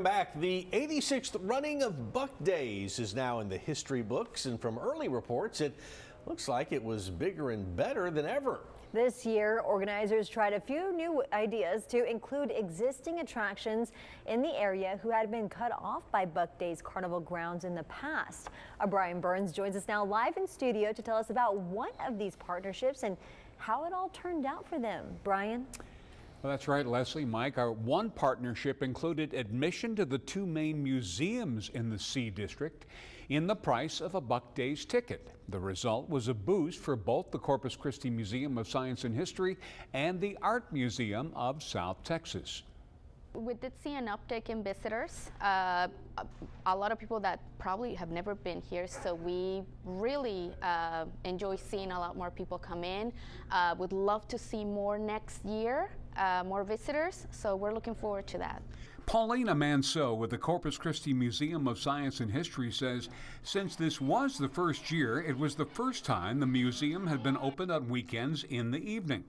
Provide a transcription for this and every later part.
Back, the 86th running of Buc Days is now in the history books, and from early reports, it looks like it was bigger and better than ever. This year, organizers tried a few new ideas to include existing attractions in the area who had been cut off by Buc Days carnival grounds in the past. Brian Burns joins us now live in studio to tell us about one of these partnerships and how it all turned out for them. Brian? Well, that's right, Leslie. Mike, our one partnership included admission to the two main museums in the C District in the price of a Buc Days ticket. The result was a boost for both the Corpus Christi Museum of Science and History and the Art Museum of South Texas. We did see an uptick in visitors, a lot of people that probably have never been here, so we really enjoy seeing a lot more people come in. Would love to see more next year, more visitors, so we're looking forward to that. Paulina Manceau with the Corpus Christi Museum of Science and History says since this was the first year, it was the first time the museum had been opened on weekends in the evening.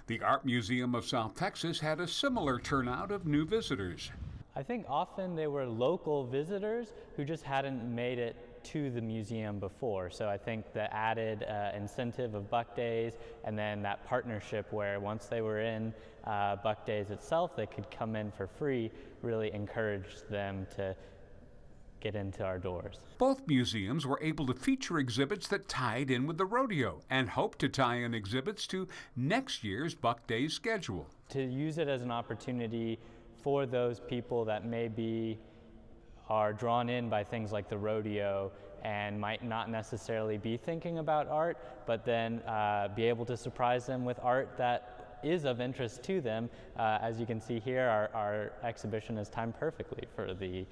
The Art Museum of South Texas had a similar turnout of new visitors. I think often they were local visitors who just hadn't made it to the museum before. So I think the added incentive of Buc Days and then that partnership where once they were in Buc Days itself, they could come in for free, really encouraged them to get into our doors. Both museums were able to feature exhibits that tied in with the rodeo and hope to tie in exhibits to next year's Buc Days schedule. To use it as an opportunity for those people that maybe are drawn in by things like the rodeo and might not necessarily be thinking about art, but then be able to surprise them with art that is of interest to them. As you can see here, our exhibition is timed perfectly for the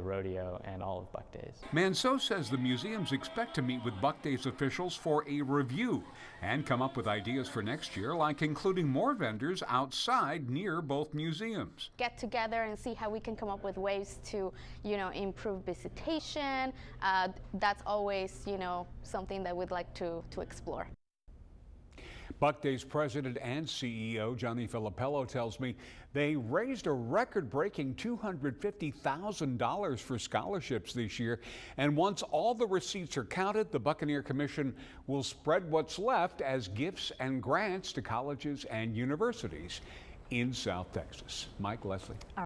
rodeo and all of Buc Days. Manceau says the museums expect to meet with Buc Days officials for a review and come up with ideas for next year, like including more vendors outside near both museums. Get together and see how we can come up with ways to, improve visitation. That's always, something that we'd like to explore. Buc Days president and CEO Johnny Filippello tells me they raised a record-breaking $250,000 for scholarships this year. And once all the receipts are counted, the Buccaneer Commission will spread what's left as gifts and grants to colleges and universities in South Texas. Mike, Leslie.